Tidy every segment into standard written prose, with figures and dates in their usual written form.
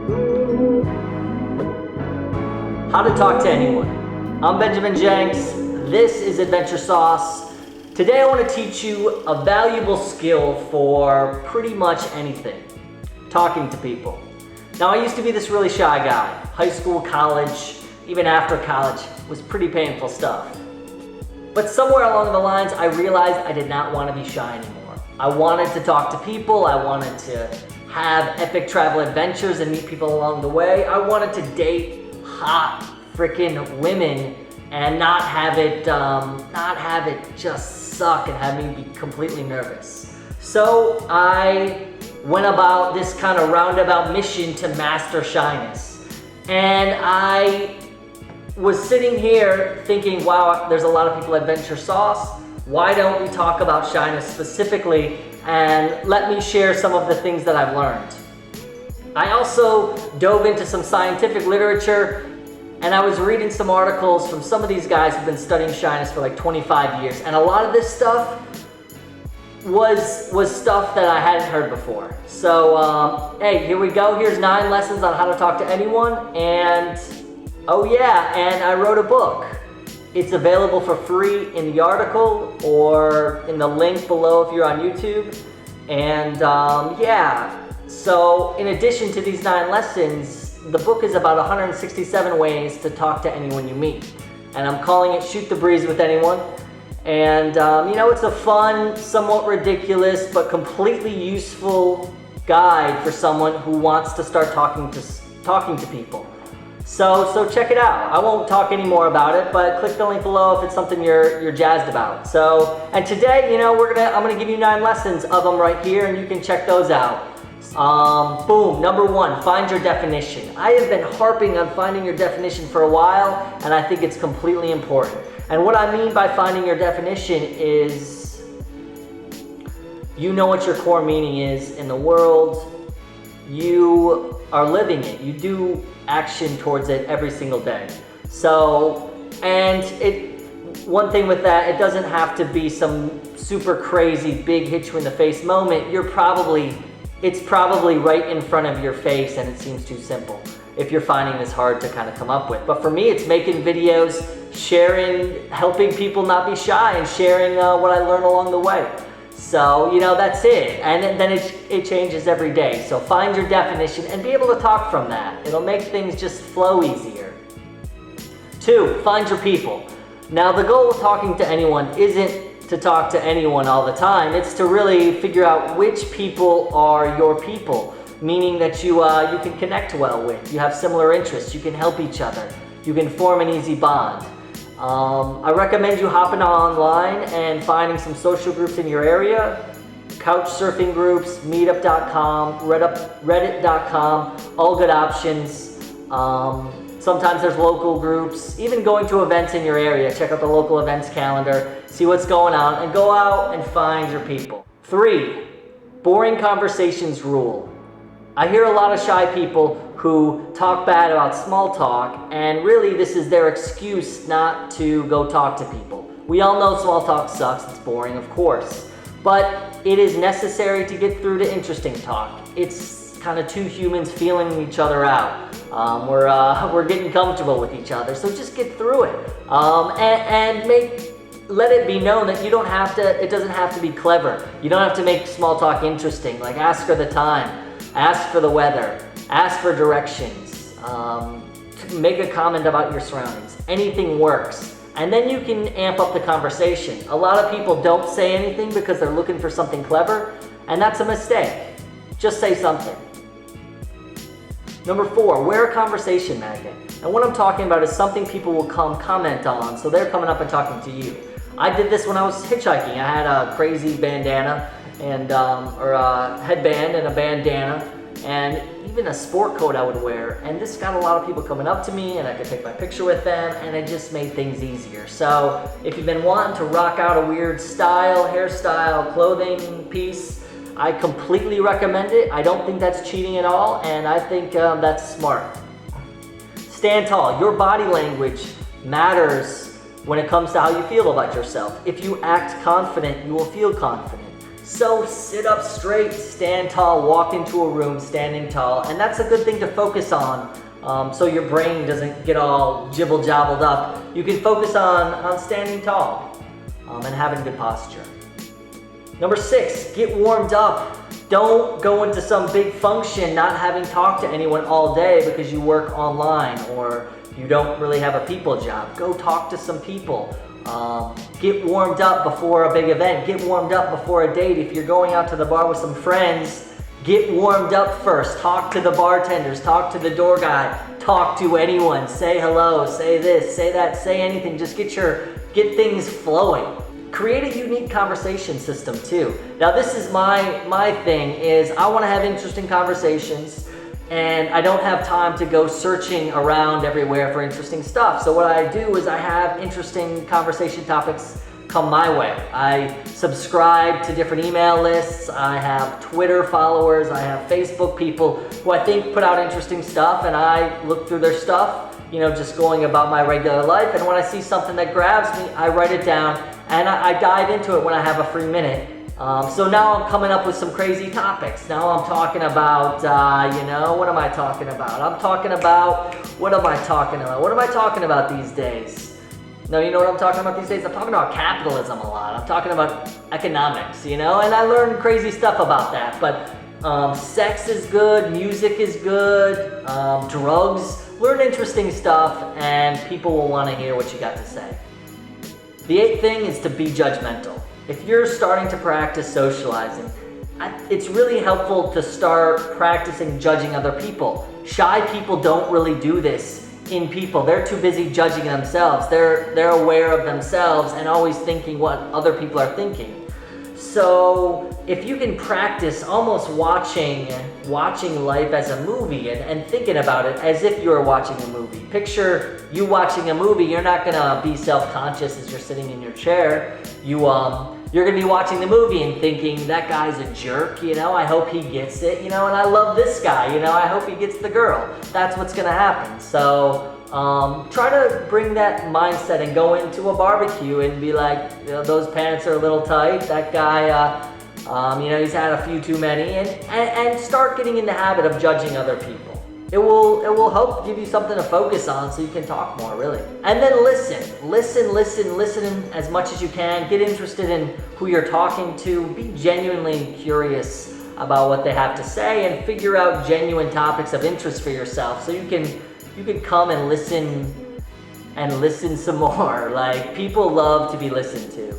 How to talk to anyone. I'm Benjamin Jenks. This is Adventure Sauce. Today I want to teach you a valuable skill for pretty much anything. Talking to people. Now, I used to be this really shy guy. High school, college, even after college was pretty painful stuff. But somewhere along the lines, I realized I did not want to be shy anymore. I wanted to talk to people. I wanted to have epic travel adventures and meet people along the way. I wanted to date hot freaking women and not have it just suck and have me be completely nervous. So I went about this kind of roundabout mission to master shyness. And I was sitting here thinking, wow, there's a lot of people at Adventure Sauce. Why don't we talk about shyness specifically, and let me share some of the things that I've learned. I also dove into some scientific literature, and I was reading some articles from some of these guys who've been studying shyness for like 25 years. And a lot of this stuff was stuff that I hadn't heard before. So, hey, here we go. Here's 9 lessons on how to talk to anyone. And, oh yeah, and I wrote a book. It's available for free in the article or in the link below if you're on YouTube. And, yeah, so in addition to these 9 lessons, the book is about 167 ways to talk to anyone you meet. And I'm calling it Shoot the Breeze with Anyone. And you know, it's a fun, somewhat ridiculous, but completely useful guide for someone who wants to start talking to people. So check it out. I won't talk any more about it, but click the link below if it's something you're jazzed about. So, and today, you know, I'm gonna give you 9 lessons of them right here, and you can check those out. Boom, number 1, find your definition. I have been harping on finding your definition for a while, and I think it's completely important. And what I mean by finding your definition is, you know what your core meaning is in the world, you are living it, you do action towards it every single day. So, and one thing with that, it doesn't have to be some super crazy big hit you in the face moment. It's probably right in front of your face, and it seems too simple if you're finding this hard to kind of come up with. But for me, it's making videos, sharing, helping people not be shy, and sharing what I learned along the way. So, you know, that's it. And then it changes every day. So find your definition and be able to talk from that. It'll make things just flow easier. 2, find your people. Now, the goal of talking to anyone isn't to talk to anyone all the time. It's to really figure out which people are your people, meaning that you can connect well with, you have similar interests, you can help each other, you can form an easy bond. I recommend you hopping online and finding some social groups in your area, couch surfing groups, meetup.com, reddit.com, all good options. Sometimes there's local groups, even going to events in your area. Check out the local events calendar, see what's going on, and go out and find your people. 3, boring conversations rule. I hear a lot of shy people who talk bad about small talk, and really this is their excuse not to go talk to people. We all know small talk sucks, it's boring, of course, but it is necessary to get through to interesting talk. It's kind of 2 humans feeling each other out. We're getting comfortable with each other, so just get through it. And let it be known that it doesn't have to be clever. You don't have to make small talk interesting, like ask for the time, ask for the weather, ask for directions, make a comment about your surroundings. Anything works. And then you can amp up the conversation. A lot of people don't say anything because they're looking for something clever, and that's a mistake. Just say something. Number 4, wear a conversation magnet. And what I'm talking about is something people will comment on, so they're coming up and talking to you. I did this when I was hitchhiking. I had a crazy bandana and or a headband and a bandana, and even a sport coat I would wear. And this got a lot of people coming up to me, and I could take my picture with them, and it just made things easier. So if you've been wanting to rock out a weird style, hairstyle, clothing piece, I completely recommend it. I don't think that's cheating at all, and I think that's smart. Stand tall. Your body language matters when it comes to how you feel about yourself. If you act confident, you will feel confident. So sit up straight, stand tall, walk into a room standing tall, and that's a good thing to focus on. So your brain doesn't get all jibble-jabbled up. You can focus on standing tall and having good posture. Number 6, get warmed up. Don't go into some big function not having talked to anyone all day because you work online or you don't really have a people job. Go talk to some people. Get warmed up before a big event. Get warmed up before a date. If you're going out to the bar with some friends, get warmed up first. Talk to the bartenders, talk to the door guy, talk to anyone. Say hello, say this, say that, say anything. Just get things flowing. Create a unique conversation system too. Now this is my thing is I want to have interesting conversations and I don't have time to go searching around everywhere for interesting stuff. So what I do is I have interesting conversation topics come my way. I subscribe to different email lists. I have Twitter followers. I have Facebook people who I think put out interesting stuff and I look through their stuff, just going about my regular life. And when I see something that grabs me, I write it down and I dive into it when I have a free minute. So now I'm coming up with some crazy topics. Now I'm talking about, what am I talking about? What am I talking about these days? No, you know what I'm talking about these days? I'm talking about capitalism a lot. I'm talking about economics, and I learned crazy stuff about that. But sex is good, music is good, drugs. Learn interesting stuff and people will want to hear what you got to say. The 8th thing is to be judgmental. If you're starting to practice socializing, it's really helpful to start practicing judging other people. Shy people don't really do this in people. They're too busy judging themselves. They're aware of themselves and always thinking what other people are thinking. So if you can practice almost watching life as a movie and thinking about it as if you were watching a movie. Picture you watching a movie. You're not gonna be self-conscious as you're sitting in your chair. You're gonna be watching the movie and thinking, that guy's a jerk, I hope he gets it, and I love this guy, I hope he gets the girl. That's what's gonna happen. So try to bring that mindset and go into a barbecue and be like, those pants are a little tight, that guy, he's had a few too many, and start getting in the habit of judging other people. It will help give you something to focus on so you can talk more, really. And then listen as much as you can. Get interested in who you're talking to. Be genuinely curious about what they have to say and figure out genuine topics of interest for yourself so you can come and listen some more. Like, people love to be listened to.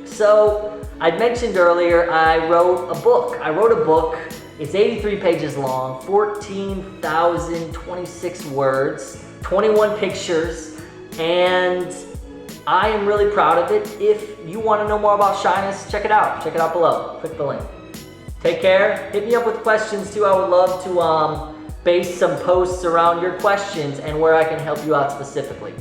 So, I mentioned earlier I wrote a book. It's 83 pages long, 14,026 words, 21 pictures, and I am really proud of it. If you want to know more about shyness, check it out. Check it out below. Click the link. Take care. Hit me up with questions too. I would love to base some posts around your questions and where I can help you out specifically.